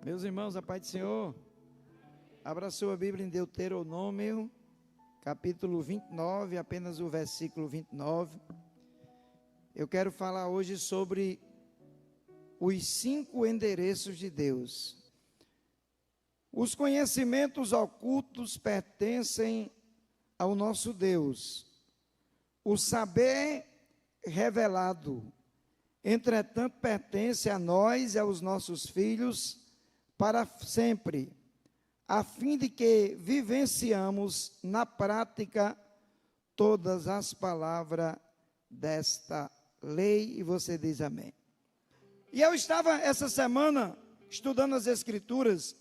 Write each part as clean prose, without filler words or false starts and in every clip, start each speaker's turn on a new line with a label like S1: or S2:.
S1: Meus irmãos, a paz do Senhor, abra sua Bíblia em Deuteronômio, capítulo 29, apenas o versículo 29. Eu quero falar hoje sobre os 5 endereços de Deus. Os conhecimentos ocultos pertencem ao nosso Deus. O saber revelado, entretanto, pertence a nós e aos nossos filhos para sempre, a fim de que vivenciamos na prática todas as palavras desta lei. E você diz amém. E eu estava essa semana estudando as Escrituras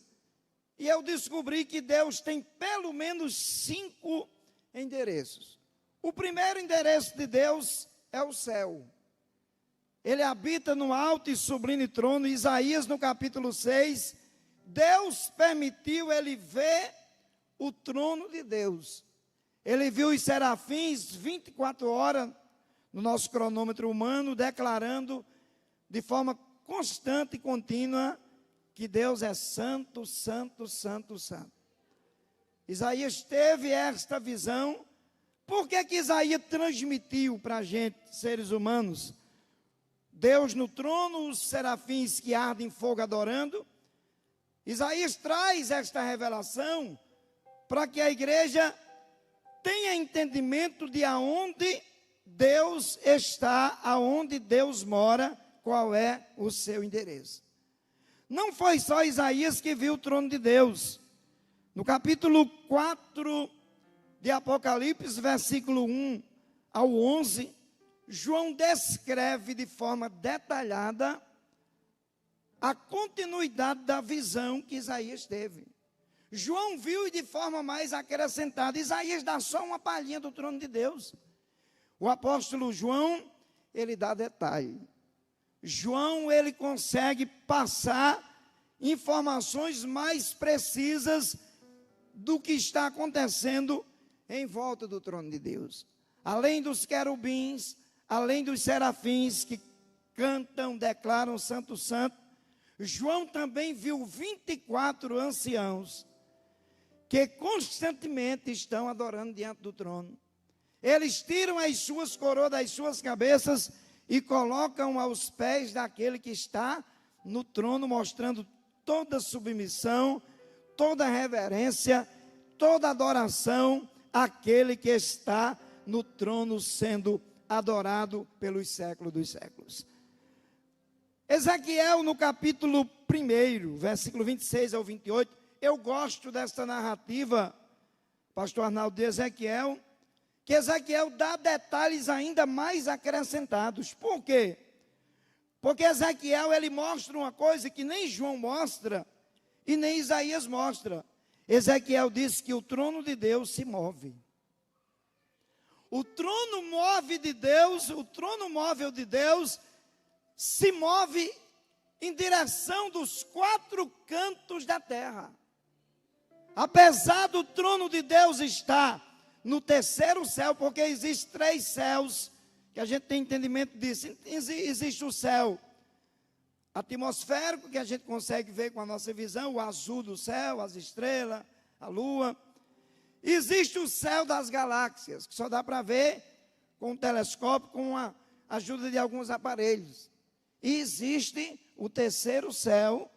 S1: e eu descobri que Deus tem pelo menos 5 endereços. O primeiro endereço de Deus é o céu. Ele habita no alto e sublime trono. Isaías, no capítulo 6, Deus permitiu ele ver o trono de Deus. Ele viu os serafins 24 horas no nosso cronômetro humano, declarando de forma constante e contínua que Deus é santo, santo, santo, santo. Isaías teve esta visão. Por que Isaías transmitiu para a gente, seres humanos? Deus no trono, os serafins que ardem em fogo adorando. Isaías traz esta revelação para que a igreja tenha entendimento de aonde Deus está, aonde Deus mora, qual é o seu endereço. Não foi só Isaías que viu o trono de Deus. No capítulo 4 de Apocalipse, versículo 1 ao 11, João descreve de forma detalhada a continuidade da visão que Isaías teve. João viu e de forma mais acrescentada. Isaías dá só uma palhinha do trono de Deus. O apóstolo João, ele dá detalhe. João, ele consegue passar informações mais precisas do que está acontecendo em volta do trono de Deus. Além dos querubins, além dos serafins que cantam, declaram santo, santo, João também viu 24 anciãos que constantemente estão adorando diante do trono. Eles tiram as suas coroas das suas cabeças e colocam aos pés daquele que está no trono, mostrando toda submissão, toda reverência, toda adoração àquele que está no trono sendo adorado pelos séculos dos séculos. Ezequiel, no capítulo 1, versículo 26 ao 28, eu gosto desta narrativa, pastor Arnaldo, de Ezequiel, que Ezequiel dá detalhes ainda mais acrescentados. Por quê? Porque Ezequiel, ele mostra uma coisa que nem João mostra e nem Isaías mostra. Ezequiel diz que o trono de Deus se move. O trono move de Deus, o trono móvel de Deus se move em direção dos 4 cantos da terra. Apesar do trono de Deus estar no terceiro céu, porque existem 3 céus, que a gente tem entendimento disso. Existe o céu atmosférico, que a gente consegue ver com a nossa visão, o azul do céu, as estrelas, a lua. Existe o céu das galáxias, que só dá para ver com um telescópio, com a ajuda de alguns aparelhos. E existe o terceiro céu,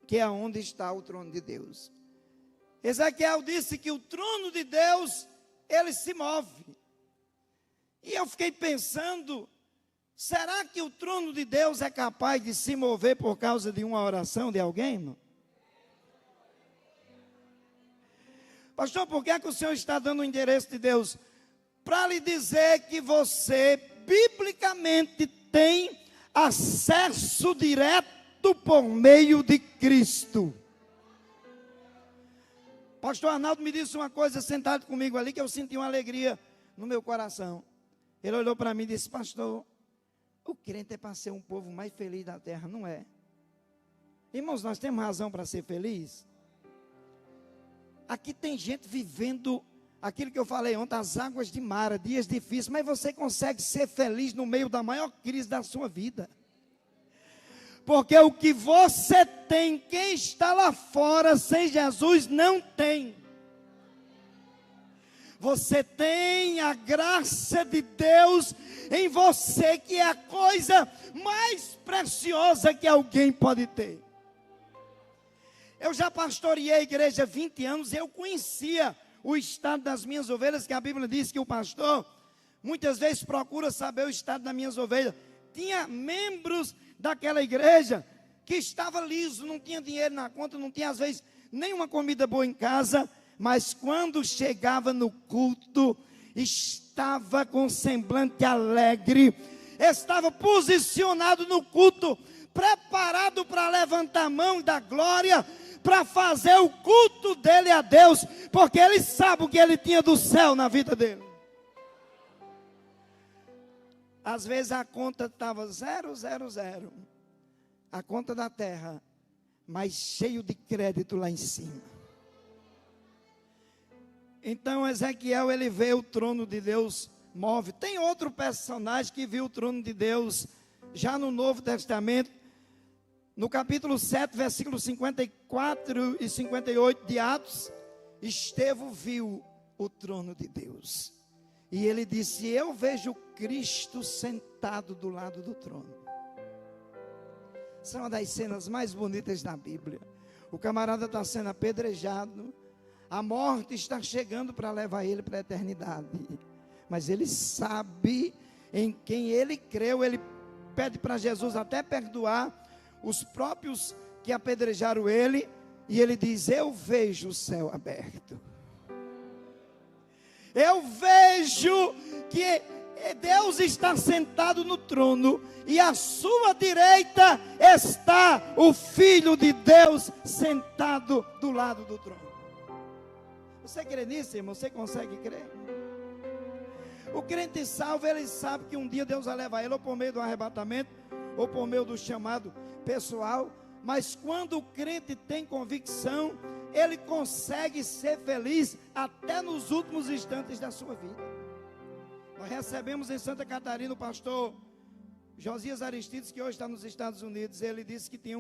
S1: que é onde está o trono de Deus. Ezequiel disse que o trono de Deus, ele se move. E eu fiquei pensando, será que o trono de Deus é capaz de se mover por causa de uma oração de alguém, irmão? Pastor, por que é que o senhor está dando o endereço de Deus? Para lhe dizer que você, biblicamente, tem acesso direto por meio de Cristo. Pastor Arnaldo me disse uma coisa sentado comigo ali, que eu senti uma alegria no meu coração. Ele olhou para mim e disse: pastor, o crente é para ser um povo mais feliz da terra, não é? Irmãos, nós temos razão para ser feliz? Aqui tem gente vivendo aquilo que eu falei ontem, as águas de Mara, dias difíceis, mas você consegue ser feliz no meio da maior crise da sua vida. Porque o que você tem, quem está lá fora sem Jesus não tem. Você tem a graça de Deus em você, que é a coisa mais preciosa que alguém pode ter. Eu já pastoreei a igreja há 20 anos, eu conhecia o estado das minhas ovelhas, que a Bíblia diz que o pastor muitas vezes procura saber o estado das minhas ovelhas. Tinha membros daquela igreja que estava liso, não tinha dinheiro na conta, não tinha às vezes nenhuma comida boa em casa, mas quando chegava no culto, estava com semblante alegre, estava posicionado no culto, preparado para levantar a mão da glória, para fazer o culto dele a Deus, porque ele sabe o que ele tinha do céu na vida dele. Às vezes a conta estava 000, a conta da terra, mas cheio de crédito lá em cima. Então Ezequiel, ele vê o trono de Deus move. Tem outro personagem que viu o trono de Deus já no Novo Testamento, no capítulo 7, versículos 54 e 58 de Atos. Estevão viu o trono de Deus, e ele disse: eu vejo Cristo sentado do lado do trono. Essa é uma das cenas mais bonitas da Bíblia. O camarada está sendo apedrejado, a morte está chegando para levar ele para a eternidade, mas ele sabe em quem ele creu. Ele pede para Jesus até perdoar os próprios que apedrejaram ele, e ele diz: eu vejo o céu aberto, eu vejo que Deus está sentado no trono, e à sua direita está o Filho de Deus sentado do lado do trono. Você crê nisso, irmão? Você consegue crer? O crente salvo, ele sabe que um dia Deus vai levar ele, ou por meio do arrebatamento, ou por meio do chamado pessoal. Mas quando o crente tem convicção, ele consegue ser feliz até nos últimos instantes da sua vida. Nós recebemos em Santa Catarina o pastor Josias Aristides, que hoje está nos Estados Unidos. Ele disse que tinha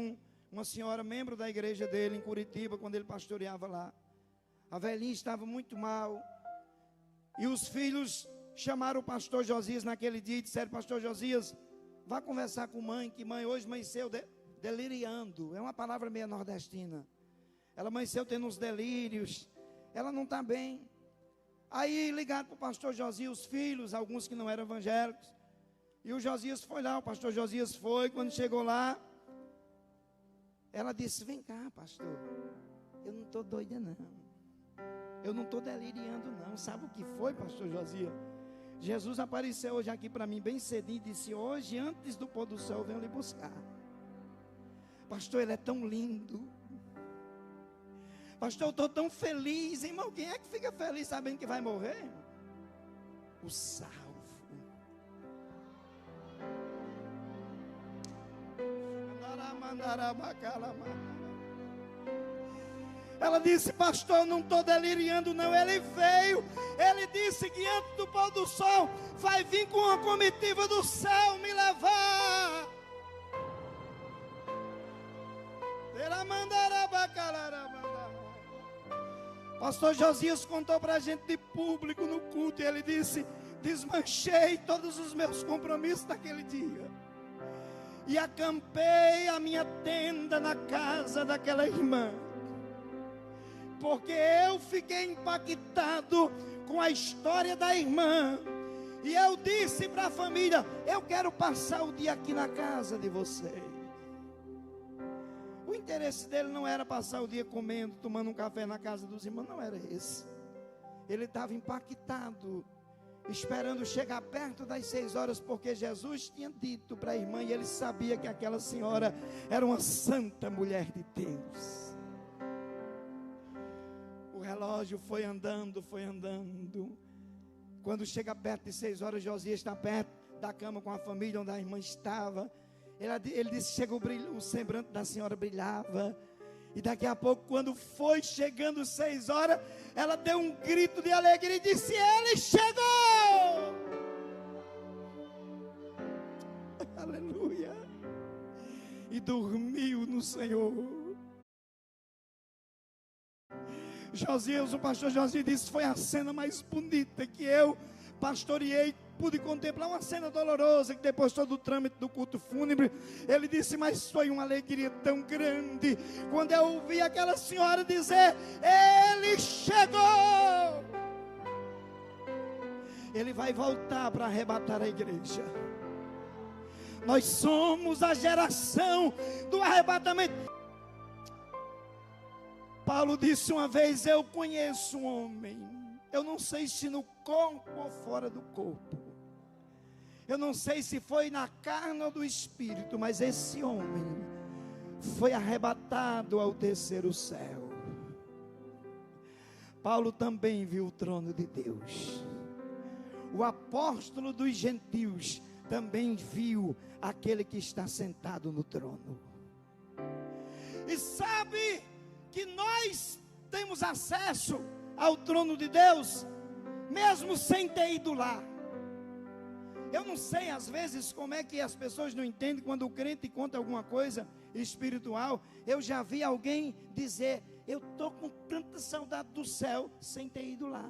S1: uma senhora, membro da igreja dele em Curitiba, quando ele pastoreava lá. A velhinha estava muito mal, e os filhos chamaram o pastor Josias naquele dia e disseram: pastor Josias, vá conversar com mãe, que mãe hoje amanheceu deliriando. É uma palavra meio nordestina. Ela amanheceu tendo uns delírios, ela não está bem. Aí ligaram para o pastor Josias, os filhos, alguns que não eram evangélicos, e o Josias foi lá, o pastor Josias foi. Quando chegou lá, ela disse: vem cá, pastor, eu não estou doida não, eu não estou deliriando não. Sabe o que foi, pastor Josias? Jesus apareceu hoje aqui para mim bem cedinho e disse: hoje, antes do pôr do sol, eu venho lhe buscar. Pastor, ele é tão lindo. Pastor, eu estou tão feliz. Irmão, quem é que fica feliz sabendo que vai morrer? O salvo. Ela disse: pastor, eu não estou deliriando não. Ele veio, ele disse que antes do pôr do sol vai vir com uma comitiva do céu me levar. Pastor Josias contou para a gente de público no culto, e ele disse: desmanchei todos os meus compromissos daquele dia e acampei a minha tenda na casa daquela irmã, porque eu fiquei impactado com a história da irmã, e eu disse para a família: eu quero passar o dia aqui na casa de vocês. O interesse dele não era passar o dia comendo, tomando um café na casa dos irmãos, não era esse. Ele estava impactado, esperando chegar perto das 6 horas, porque Jesus tinha dito para a irmã, e ele sabia que aquela senhora era uma santa mulher de Deus. O relógio foi andando. Quando chega perto de 6 horas, Josias está perto da cama com a família onde a irmã estava. Ele disse: chegou o semblante da senhora brilhava. E daqui a pouco, quando foi chegando 6 horas, ela deu um grito de alegria e disse: ele chegou! Aleluia! E dormiu no Senhor. Josias, o pastor Josias disse: foi a cena mais bonita que eu pastoreei, pude contemplar, uma cena dolorosa, que depois todo o trâmite do culto fúnebre, ele disse: mas foi uma alegria tão grande, quando eu ouvi aquela senhora dizer: ele chegou, ele vai voltar para arrebatar a igreja. Nós somos a geração do arrebatamento. Paulo disse uma vez: eu conheço um homem, eu não sei se no corpo ou fora do corpo, eu não sei se foi na carne ou do espírito, mas esse homem foi arrebatado ao terceiro céu. Paulo também viu o trono de Deus. O apóstolo dos gentios também viu aquele que está sentado no trono. E sabe que nós temos acesso ao trono de Deus, mesmo sem ter ido lá. Eu não sei às vezes como é que as pessoas não entendem quando o crente conta alguma coisa espiritual. Eu já vi alguém dizer: eu estou com tanta saudade do céu, sem ter ido lá.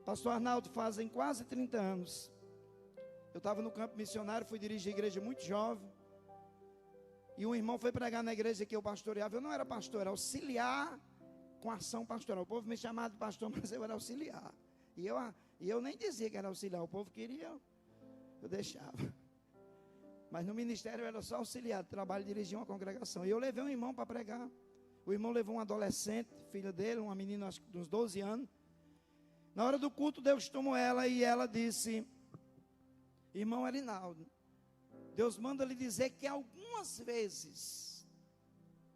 S1: Pastor Arnaldo, fazem quase 30 anos, eu estava no campo missionário, fui dirigir a igreja muito jovem, e um irmão foi pregar na igreja que eu pastoreava. Eu não era pastor, era auxiliar com ação pastoral. O povo me chamava de pastor, mas eu era auxiliar. E eu nem dizia que era auxiliar, o povo queria, eu deixava. Mas no ministério eu era só auxiliar de trabalho, dirigia uma congregação. E eu levei um irmão para pregar. O irmão levou um adolescente, filha dele, uma menina acho que de uns 12 anos. Na hora do culto, Deus tomou ela e ela disse: irmão Arinaldo, Deus manda lhe dizer que algumas vezes,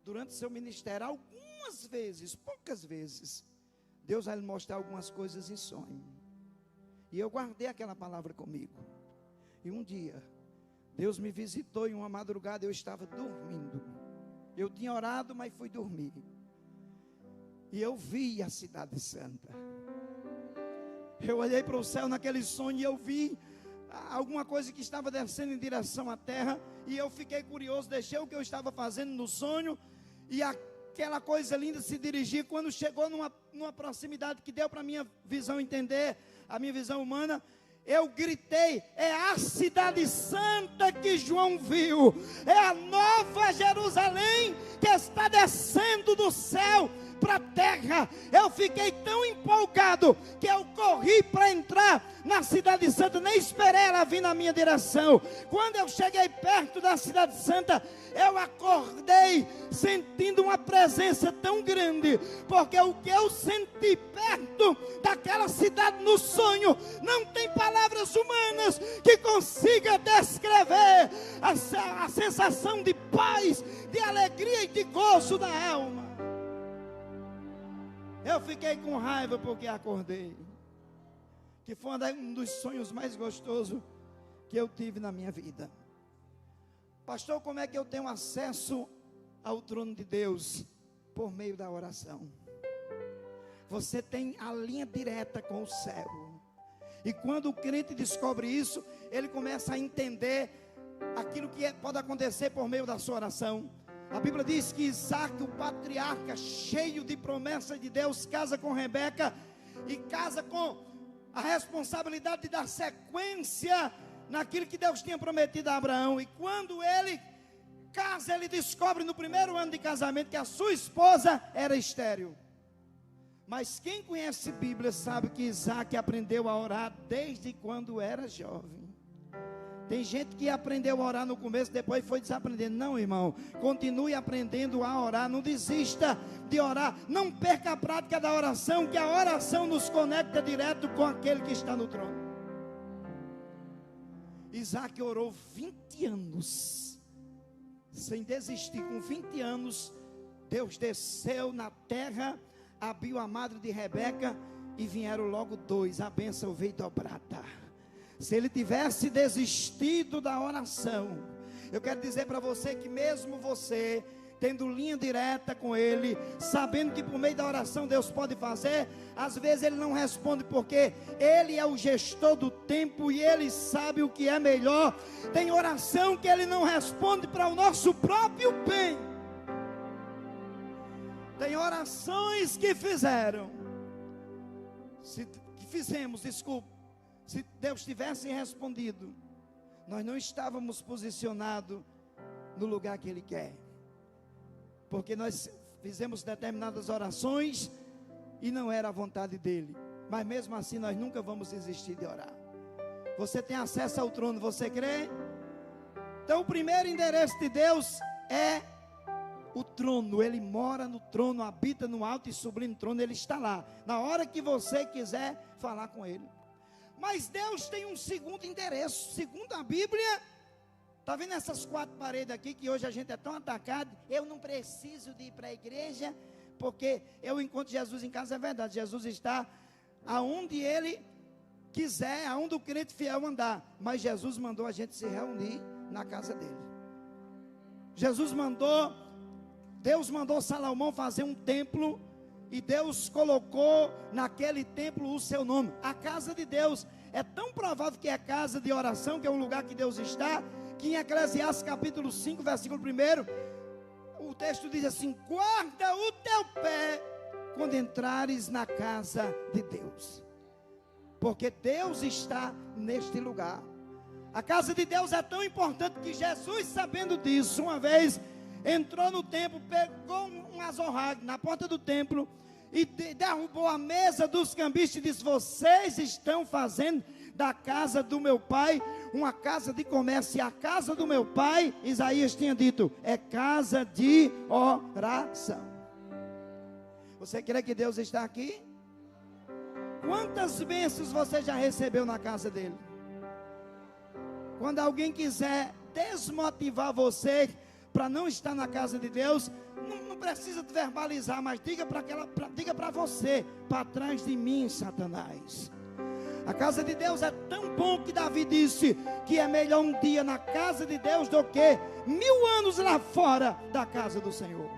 S1: durante seu ministério, algumas vezes, poucas vezes, Deus vai lhe mostrar algumas coisas em sonho. E eu guardei aquela palavra comigo. E um dia, Deus me visitou em uma madrugada, eu estava dormindo. Eu tinha orado, mas fui dormir. E eu vi a cidade santa. Eu olhei para o céu naquele sonho e eu vi alguma coisa que estava descendo em direção à terra. E eu fiquei curioso, deixei o que eu estava fazendo no sonho. E aquela coisa linda se dirigia. Quando chegou numa proximidade que deu para a minha visão entender, a minha visão humana, eu gritei: é a cidade santa que João viu, é a nova Jerusalém que está descendo do céu para a terra. Eu fiquei tão empolgado que eu corri para entrar na cidade santa, nem esperei ela vir na minha direção. Quando eu cheguei perto da cidade santa, eu acordei sentindo uma presença tão grande, porque o que eu senti perto daquela cidade no sonho, não tem palavras humanas que consiga descrever a sensação de paz, de alegria e de gozo da alma. Eu fiquei com raiva porque acordei, que foi um dos sonhos mais gostosos que eu tive na minha vida. Pastor, como é que eu tenho acesso ao trono de Deus? Por meio da oração. Você tem a linha direta com o céu. E quando o crente descobre isso, ele começa a entender aquilo que pode acontecer por meio da sua oração. A Bíblia diz que Isaac, o patriarca, cheio de promessas de Deus, casa com Rebeca e casa com a responsabilidade de dar sequência naquilo que Deus tinha prometido a Abraão. E quando ele casa, ele descobre no primeiro ano de casamento que a sua esposa era estéril. Mas quem conhece Bíblia sabe que Isaac aprendeu a orar desde quando era jovem. Tem gente que aprendeu a orar no começo, depois foi desaprendendo. Não, irmão, continue aprendendo a orar, não desista de orar, não perca a prática da oração, que a oração nos conecta direto com aquele que está no trono. Isaac orou 20 anos, sem desistir. Com 20 anos, Deus desceu na terra, abriu a madre de Rebeca e vieram logo 2, a bênção veio dobrada. Se ele tivesse desistido da oração, eu quero dizer para você que mesmo você tendo linha direta com Ele, sabendo que por meio da oração Deus pode fazer. Às vezes Ele não responde porque Ele é o gestor do tempo e Ele sabe o que é melhor. Tem oração que Ele não responde para o nosso próprio bem. Tem orações que fizemos, se Deus tivesse respondido, nós não estávamos posicionados no lugar que Ele quer. Porque nós fizemos determinadas orações e não era a vontade dEle. Mas mesmo assim nós nunca vamos desistir de orar. Você tem acesso ao trono, você crê? Então o primeiro endereço de Deus é o trono. Ele mora no trono, habita no alto e sublime trono. Ele está lá, na hora que você quiser falar com Ele. Mas Deus tem um segundo endereço. Segundo a Bíblia, está vendo essas 4 paredes aqui, que hoje a gente é tão atacado? Eu não preciso de ir para a igreja, porque eu encontro Jesus em casa. É verdade, Jesus está aonde Ele quiser, aonde o crente fiel andar. Mas Jesus mandou a gente se reunir na casa dEle. Deus mandou Salomão fazer um templo, e Deus colocou naquele templo o seu nome. A casa de Deus é tão provável que é casa de oração, que é um lugar que Deus está, que em Eclesiastes capítulo 5, versículo 1, o texto diz assim: guarda o teu pé quando entrares na casa de Deus, porque Deus está neste lugar. A casa de Deus é tão importante que Jesus, sabendo disso, uma vez entrou no templo, pegou um azorrague na porta do templo e derrubou a mesa dos cambistas e disse: vocês estão fazendo da casa do meu pai uma casa de comércio. E a casa do meu pai, Isaías tinha dito, é casa de oração. Você crê que Deus está aqui? Quantas bênçãos você já recebeu na casa dele? Quando alguém quiser desmotivar você para não estar na casa de Deus, não precisa verbalizar, mas diga para você: para trás de mim, Satanás. A casa de Deus é tão bom que Davi disse que é melhor um dia na casa de Deus do que 1000 anos lá fora da casa do Senhor.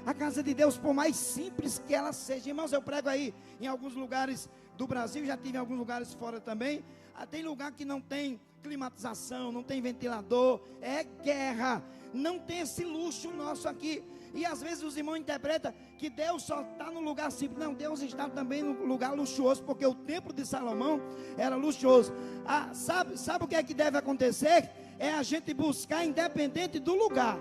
S1: A casa de Deus, por mais simples que ela seja, irmãos, eu prego aí em alguns lugares do Brasil, já tive em alguns lugares fora também. Tem lugar que não tem climatização, não tem ventilador, é guerra, não tem esse luxo nosso aqui. E às vezes os irmãos interpretam que Deus só está no lugar simples. Não, Deus está também no lugar luxuoso, porque o templo de Salomão era luxuoso. Sabe o que é que deve acontecer? É a gente buscar independente do lugar.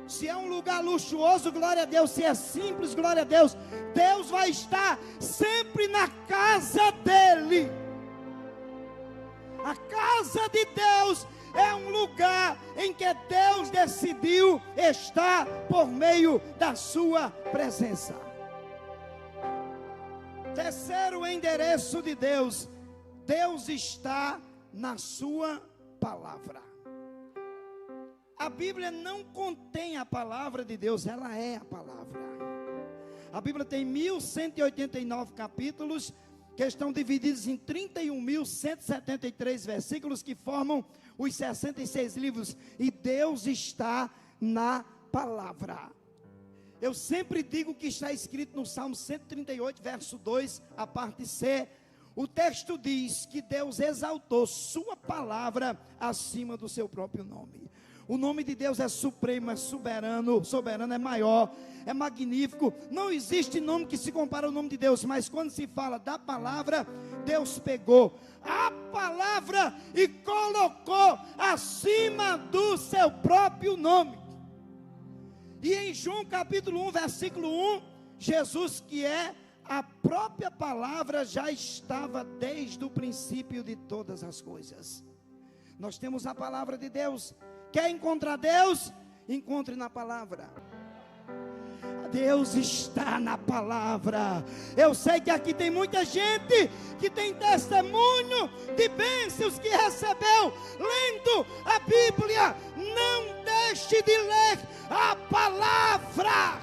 S1: Se é um lugar luxuoso, glória a Deus. Se é simples, glória a Deus. Deus vai estar sempre na casa dele. A casa de Deus é um lugar em que Deus decidiu estar por meio da sua presença. Terceiro endereço de Deus: Deus está na sua palavra. A Bíblia não contém a palavra de Deus, ela é a palavra. A Bíblia tem 1189 capítulos, que estão divididos em 31.173 versículos, que formam os 66 livros, e Deus está na palavra. Eu sempre digo que está escrito no Salmo 138, verso 2, a parte C. O texto diz que Deus exaltou sua palavra acima do seu próprio nome. O nome de Deus é supremo, é soberano, é maior, é magnífico. Não existe nome que se compare ao nome de Deus, mas quando se fala da palavra, Deus pegou a palavra e colocou acima do seu próprio nome. E em João capítulo 1, versículo 1, Jesus, que é a própria palavra, já estava desde o princípio de todas as coisas. Nós temos a palavra de Deus. Quer encontrar Deus? Encontre na palavra. Deus está na palavra. Eu sei que aqui tem muita gente que tem testemunho de bênçãos que recebeu lendo a Bíblia. Não deixe de ler a palavra.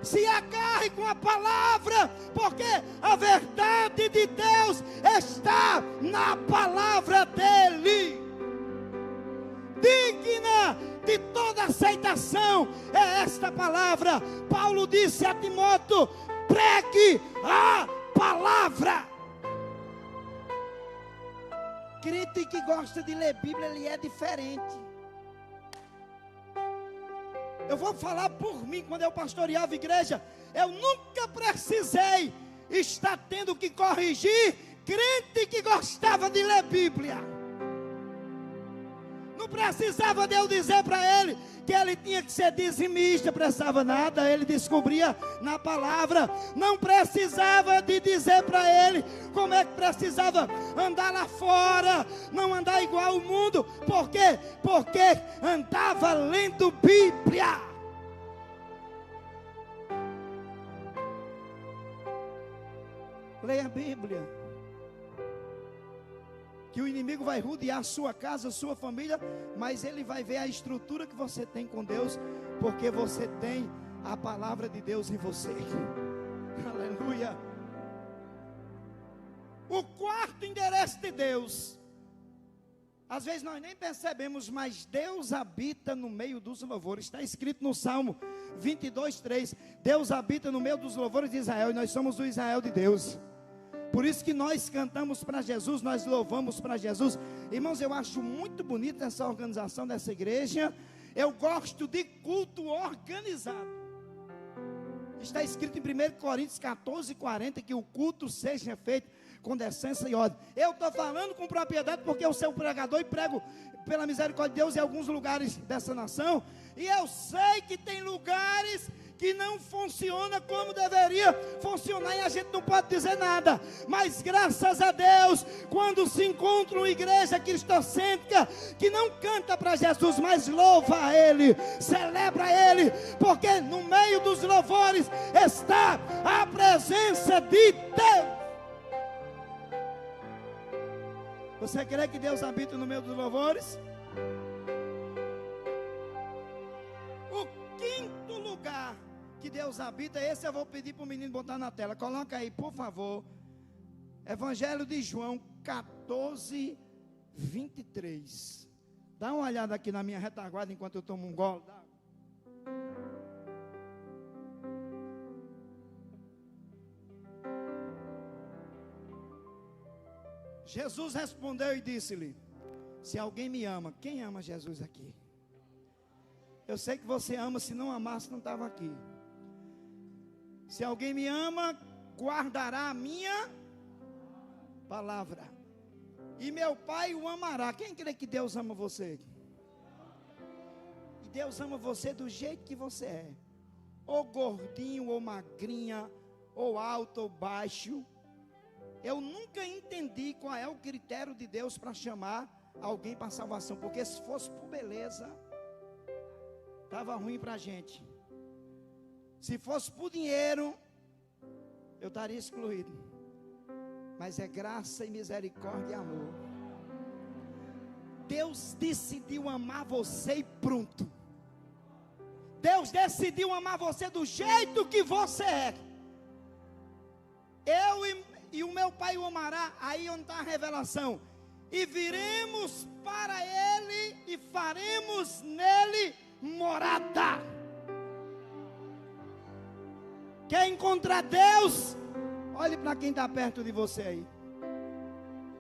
S1: Se agarre com a palavra, porque a verdade de Deus está na palavra dele. Digna de toda aceitação é esta palavra. Paulo disse a Timóteo: pregue a palavra. Crente que gosta de ler Bíblia, ele é diferente. Eu vou falar por mim, quando eu pastoreava igreja, eu nunca precisei estar tendo que corrigir crente que gostava de ler Bíblia. Não precisava de eu dizer para ele que ele tinha que ser dizimista, precisava nada, ele descobria na palavra. Não precisava de dizer para ele como é que precisava andar lá fora, não andar igual o mundo. Por quê? Porque andava lendo Bíblia. Leia a Bíblia, que o inimigo vai rodear a sua casa, a sua família, mas ele vai ver a estrutura que você tem com Deus, porque você tem a palavra de Deus em você. Aleluia. O quarto endereço de Deus, às vezes nós nem percebemos, mas Deus habita no meio dos louvores. Está escrito no Salmo 22:3, Deus habita no meio dos louvores de Israel, e nós somos o Israel de Deus. Por isso que nós cantamos para Jesus, nós louvamos para Jesus. Irmãos, eu acho muito bonita essa organização dessa igreja. Eu gosto de culto organizado. Está escrito em 1 Coríntios 14:40 que o culto seja feito com decência e ordem. Eu estou falando com propriedade porque eu sou pregador e prego pela misericórdia de Deus em alguns lugares dessa nação. E eu sei que tem lugares que não funciona como deveria funcionar, e a gente não pode dizer nada, mas graças a Deus, quando se encontra uma igreja cristocêntrica, que não canta para Jesus, mas louva a Ele, celebra a Ele, porque no meio dos louvores está a presença de Deus. Você crê que Deus habita no meio dos louvores? O quinto lugar que Deus habita, esse eu vou pedir para o menino botar na tela. Coloca aí, por favor. Evangelho de João 14:23. Dá uma olhada aqui na minha retaguarda enquanto eu tomo um gole. Jesus respondeu e disse-lhe: se alguém me ama, quem ama Jesus aqui? Eu sei que você ama, se não amasse não estava aqui. Se alguém me ama, guardará a minha palavra, e meu Pai o amará. Quem crê que Deus ama você? E Deus ama você do jeito que você é, ou gordinho, ou magrinha, ou alto, ou baixo. Eu nunca entendi qual é o critério de Deus para chamar alguém para salvação, porque se fosse por beleza, estava ruim para a gente. Se fosse por dinheiro, eu estaria excluído. Mas é graça e misericórdia e amor. Deus decidiu amar você e pronto. Deus decidiu amar você do jeito que você é. E o meu Pai o amará. Aí onde está a revelação. E viremos para Ele e faremos nele morada. Quer encontrar Deus? Olhe para quem está perto de você aí.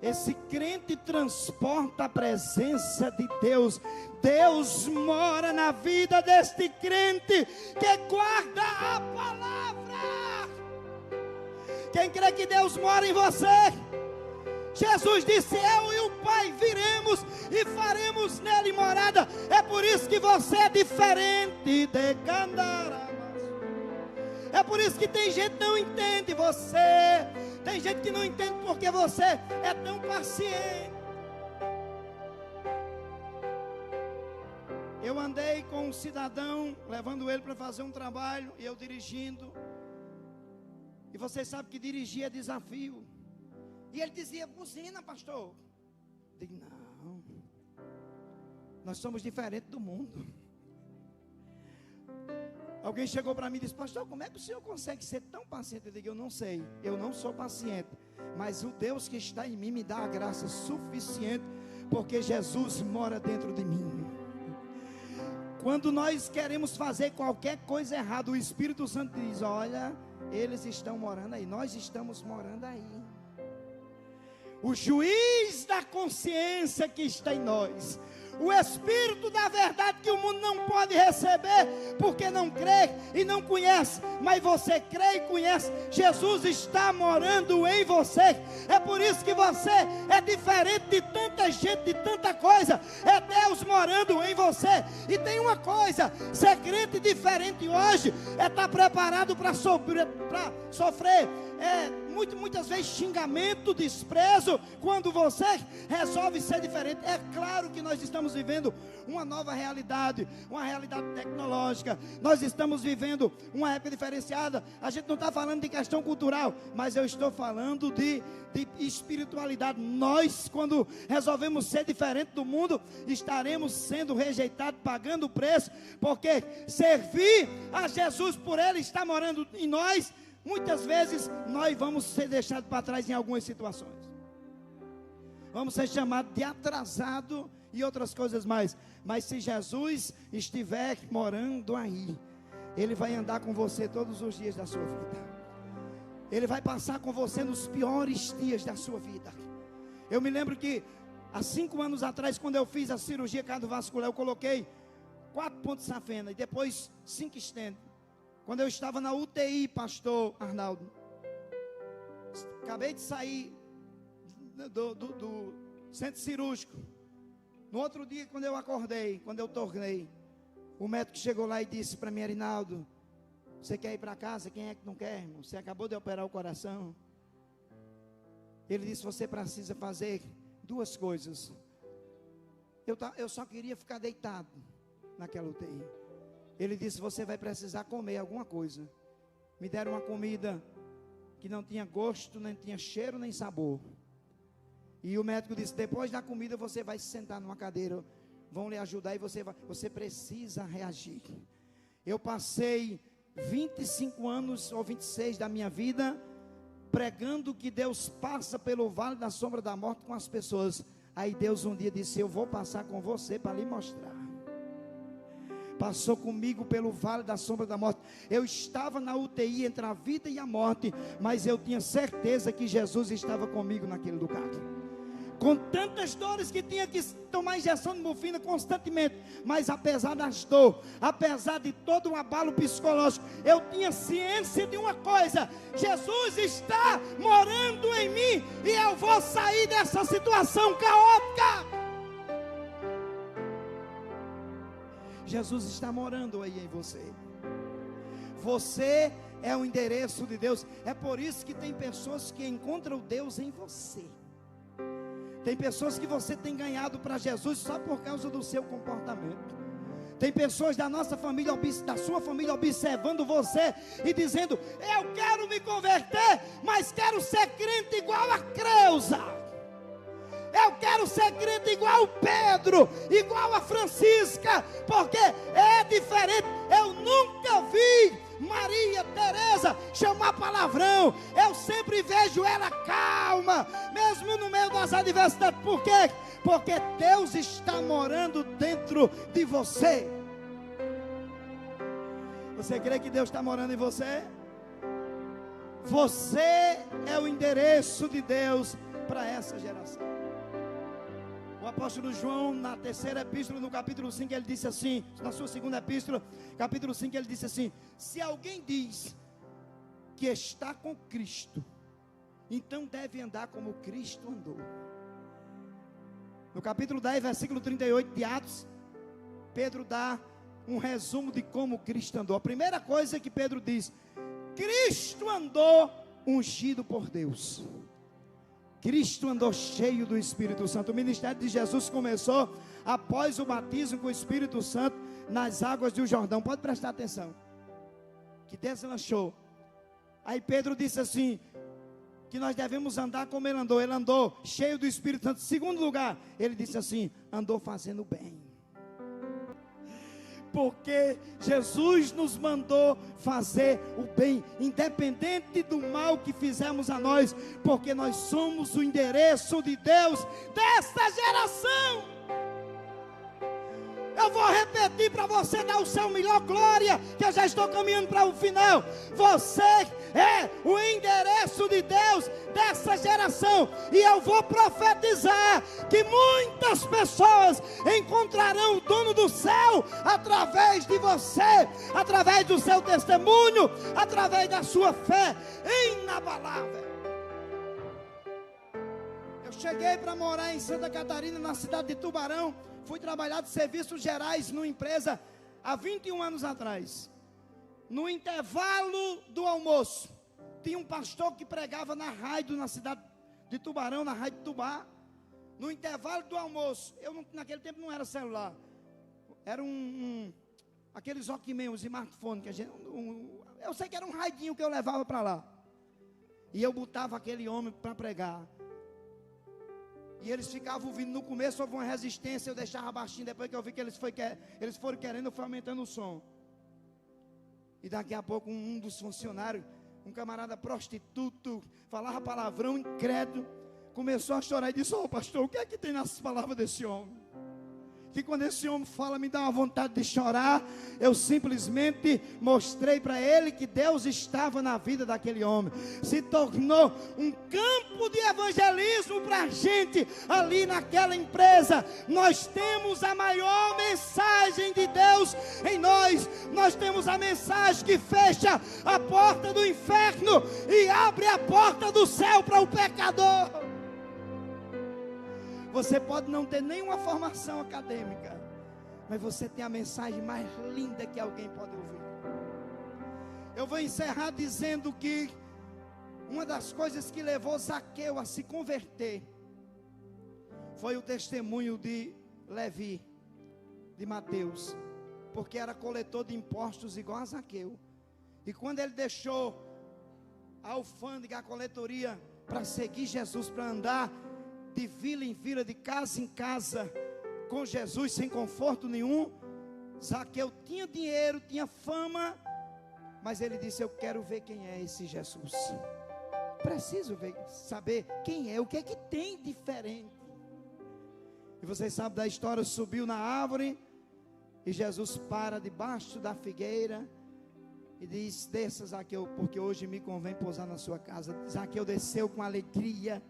S1: Esse crente transporta a presença de Deus. Deus mora na vida deste crente que guarda a palavra. Quem crê que Deus mora em você? Jesus disse: eu e o Pai viremos e faremos nele morada. É por isso que você é diferente de Candara. É por isso que tem gente que não entende você. Tem gente que não entende porque você é tão paciente. Eu andei com um cidadão, levando ele para fazer um trabalho, e eu dirigindo. E vocês sabem que dirigir é desafio. E ele dizia: buzina, pastor. Eu digo: não, nós somos diferentes do mundo. Alguém chegou para mim e disse: pastor, como é que o senhor consegue ser tão paciente? Eu digo: eu não sei, eu não sou paciente, mas o Deus que está em mim me dá a graça suficiente, porque Jesus mora dentro de mim. Quando nós queremos fazer qualquer coisa errada, o Espírito Santo diz: olha, eles estão morando aí, nós estamos morando aí. O juiz da consciência que está em nós, o Espírito da verdade que o mundo não pode receber, porque não crê e não conhece, mas você crê e conhece. Jesus está morando em você. É por isso que você é diferente de tanta gente, de tanta coisa. É Deus morando em você. E tem uma coisa: ser crente diferente hoje é estar preparado para sofrer muitas vezes xingamento, desprezo, quando você resolve ser diferente. É claro que nós estamos vivendo uma nova realidade, uma realidade tecnológica. Nós estamos vivendo uma época diferenciada. A gente não está falando de questão cultural, mas eu estou falando de espiritualidade. Nós, quando resolvemos ser diferente do mundo, estaremos sendo rejeitados, pagando o preço, porque servir a Jesus por Ele está morando em nós. Muitas vezes nós vamos ser deixados para trás em algumas situações. Vamos ser chamados de atrasado e outras coisas mais. Mas se Jesus estiver morando aí, Ele vai andar com você todos os dias da sua vida. Ele vai passar com você nos piores dias da sua vida. Eu me lembro que há 5 anos atrás, quando eu fiz a cirurgia cardiovascular, eu coloquei 4 pontos de safena e depois 5 stents. Quando eu estava na UTI, pastor Arnaldo, acabei de sair do centro cirúrgico. No outro dia, quando eu acordei, quando eu tornei, o médico chegou lá e disse para mim: Arinaldo, você quer ir para casa? Quem é que não quer, irmão? Você acabou de operar o coração. Ele disse: você precisa fazer 2 coisas. Eu só queria ficar deitado naquela UTI. Ele disse: você vai precisar comer alguma coisa. Me deram uma comida que não tinha gosto, nem tinha cheiro, nem sabor. E o médico disse: depois da comida você vai se sentar numa cadeira, vão lhe ajudar e você precisa reagir. Eu passei 25 anos ou 26 da minha vida pregando que Deus passa pelo vale da sombra da morte com as pessoas. Aí Deus um dia disse: eu vou passar com você para lhe mostrar. Passou comigo pelo vale da sombra da morte. Eu estava na UTI entre a vida e a morte, mas eu tinha certeza que Jesus estava comigo naquele lugar. Com tantas dores que tinha que tomar injeção de morfina constantemente, mas apesar das dores, apesar de todo o abalo psicológico, eu tinha ciência de uma coisa: Jesus está morando em mim e eu vou sair dessa situação caótica. Jesus está morando aí em você. Você é o endereço de Deus. É por isso que tem pessoas que encontram Deus em você. Tem pessoas que você tem ganhado para Jesus só por causa do seu comportamento. Tem pessoas da nossa família, da sua família, observando você e dizendo: eu quero me converter, mas quero ser crente igual a Creuza. Eu quero ser crente igual Pedro, igual a Francisca, porque é diferente. Eu nunca vi Maria Teresa chamar palavrão. Eu sempre vejo ela calma, mesmo no meio das adversidades. Por quê? Porque Deus está morando dentro de você. Você crê que Deus está morando em você? Você é o endereço de Deus para essa geração. O apóstolo João, na 3ª epístola, no capítulo 5, ele disse assim, na sua 2ª epístola, capítulo 5, ele disse assim: se alguém diz que está com Cristo, então deve andar como Cristo andou. No capítulo 10, versículo 38 de Atos, Pedro dá um resumo de como Cristo andou. A primeira coisa que Pedro diz: Cristo andou ungido por Deus. Cristo andou cheio do Espírito Santo. O ministério de Jesus começou após o batismo com o Espírito Santo nas águas do Jordão. Pode prestar atenção, que deslanchou. Aí Pedro disse assim, que nós devemos andar como ele andou. Ele andou cheio do Espírito Santo. Segundo lugar, ele disse assim: andou fazendo bem. Porque Jesus nos mandou fazer o bem, independente do mal que fizemos a nós, porque nós somos o endereço de Deus desta geração. eu vou repetir para você dar o seu melhor, glória, que eu já estou caminhando para o final. Você é o endereço de Deus dessa geração, e eu vou profetizar que muitas pessoas encontrarão o dono do céu através de você, através do seu testemunho, através da sua fé inabalável. Eu cheguei para morar em Santa Catarina, na cidade de Tubarão. Fui trabalhar de serviços gerais numa empresa há 21 anos atrás. No intervalo do almoço, tinha um pastor que pregava na rádio na cidade de Tubarão, na rádio Tubá. No intervalo do almoço, naquele tempo não era celular, era aqueles Walkman, os smartphones que a gente, eu sei que era um radinho que eu levava para lá. E eu botava aquele homem para pregar. E eles ficavam ouvindo. No começo houve uma resistência, eu deixava baixinho. Depois que eu vi que eles foram querendo, eu fui aumentando o som. E daqui a pouco um dos funcionários, um camarada prostituto, falava palavrão, incrédulo, começou a chorar e disse: "Ô pastor, o que é que tem nessas palavras desse homem? Que quando esse homem fala, me dá uma vontade de chorar." Eu simplesmente mostrei para ele que Deus estava na vida daquele homem. Se tornou um campo de evangelismo para a gente ali naquela empresa. Nós temos a maior mensagem de Deus em nós. Nós temos a mensagem que fecha a porta do inferno e abre a porta do céu para o pecador. Você pode não ter nenhuma formação acadêmica, mas você tem a mensagem mais linda que alguém pode ouvir. Eu vou encerrar dizendo que uma das coisas que levou Zaqueu a se converter foi o testemunho de Levi, de Mateus, porque era coletor de impostos igual a Zaqueu. E quando ele deixou a alfândega, a coletoria, para seguir Jesus, para andar de vila em vila, de casa em casa, com Jesus, sem conforto nenhum, Zaqueu tinha dinheiro, tinha fama, mas ele disse: "Eu quero ver quem é esse Jesus. Preciso saber quem é, o que é que tem diferente." E vocês sabem da história. Subiu na árvore e Jesus para debaixo da figueira e diz: "Desça, Zaqueu, porque hoje me convém pousar na sua casa." Zaqueu desceu com alegria.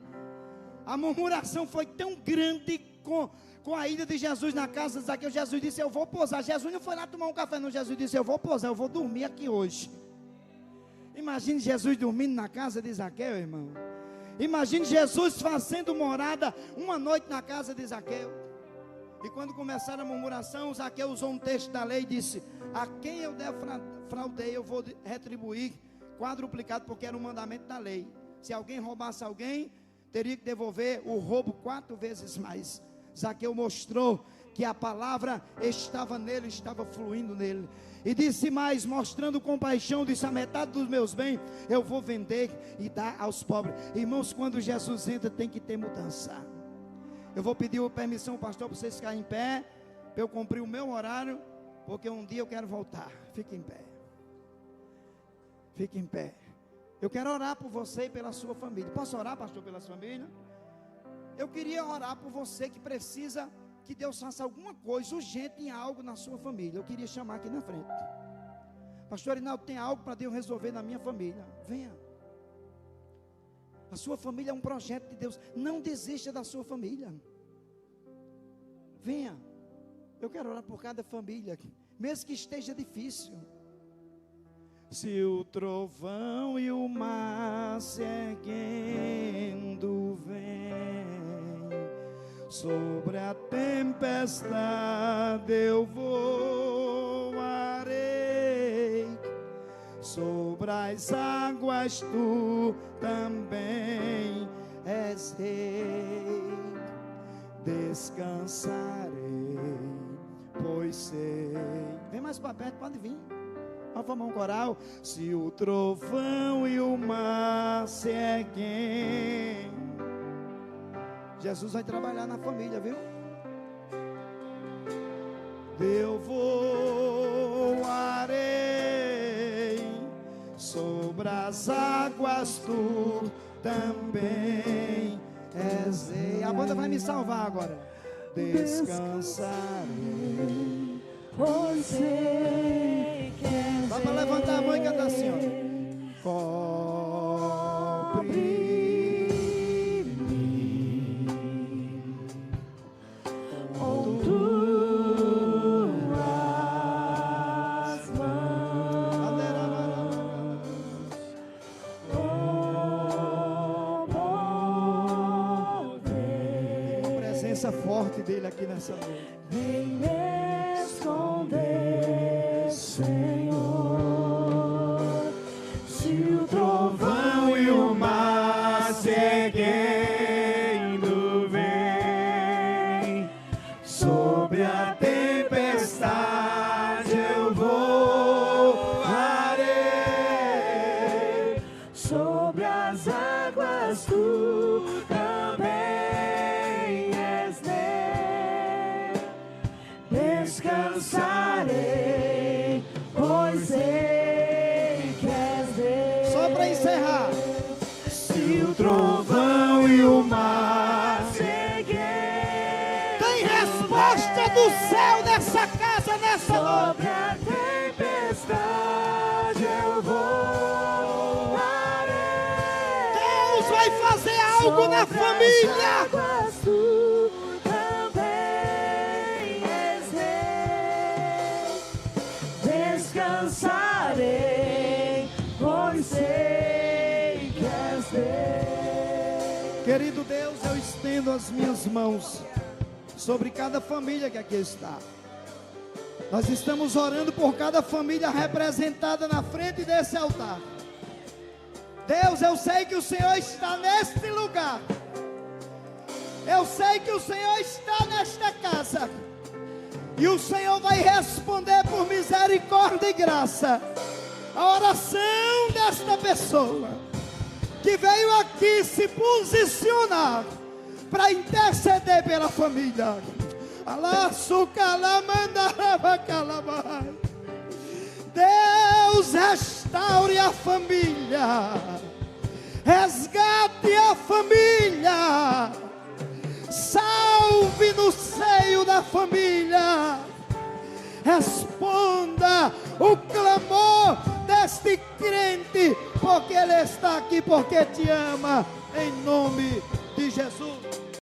S1: A murmuração foi tão grande com a ida de Jesus na casa de Zaqueu. Jesus disse: "Eu vou pousar." Jesus não foi lá tomar um café, não. Jesus disse: "Eu vou pousar, eu vou dormir aqui hoje." Imagine Jesus dormindo na casa de Zaqueu, irmão. Imagine Jesus fazendo morada uma noite na casa de Zaqueu. E quando começaram a murmuração, Zaqueu usou um texto da lei e disse: "A quem eu defraudei, eu vou retribuir quadruplicado", porque era um mandamento da lei. Se alguém roubasse alguém, teria que devolver o roubo 4 vezes mais. Zaqueu mostrou que a palavra estava nele, estava fluindo nele. E disse mais, mostrando compaixão, disse: "A metade dos meus bens eu vou vender e dar aos pobres." Irmãos, quando Jesus entra, tem que ter mudança. Eu vou pedir permissão, pastor, para vocês ficarem em pé, para eu cumprir o meu horário, porque um dia eu quero voltar. Fique em pé. Fique em pé. Eu quero orar por você e pela sua família. Posso orar, pastor, pela sua família? Eu queria orar por você que precisa que Deus faça alguma coisa urgente em algo na sua família. Eu queria chamar aqui na frente. Pastor Rinaldo, tem algo para Deus resolver na minha família. Venha. A sua família é um projeto de Deus. Não desista da sua família. Venha. Eu quero orar por cada família, mesmo que esteja difícil. Se o trovão e o mar se erguendo vem, sobre a tempestade eu voarei, sobre as águas tu também és rei. Descansarei, pois sei. Vem mais para perto, pode vir. Vamos formar um coral. Se o trovão e o mar se erguem. Jesus vai trabalhar na família, viu? Eu voarei sobre as águas, tu também és rei. A banda vai me salvar agora. Descansarei,
S2: pois sei que és.
S1: Dá para levantar a mão e cantar assim, ó.
S2: Com tuas mãos,
S1: a presença forte dele aqui nessa noite.
S2: vem me esconder, Senhor. Se o trovão e o mar seguindo vem, sobre a tempestade eu voarei, sobre as águas tu também és nele. Descansarei, pois sei que és Deus.
S1: Só para encerrar.
S2: Se o trovão e o mar seguem,
S1: Tem resposta do céu nessa casa, nessa noite.
S2: sobre a tempestade eu voarei.
S1: Deus vai fazer algo na
S2: Sobre as
S1: família.
S2: águas tu também és rei. Descansarei, pois sei que és Deus.
S1: Querido Deus, eu estendo as minhas mãos sobre cada família que aqui está. Nós estamos orando por cada família representada na frente desse altar. Deus, eu sei que o Senhor está neste lugar. Eu sei que o Senhor está nesta casa. E o Senhor vai responder por misericórdia e graça a oração desta pessoa que veio aqui se posicionar para interceder pela família. Deus, restaure a família, resgate a família, salve no seio da família, responda o clamor deste crente, porque ele está aqui, porque te ama, em nome de Jesus.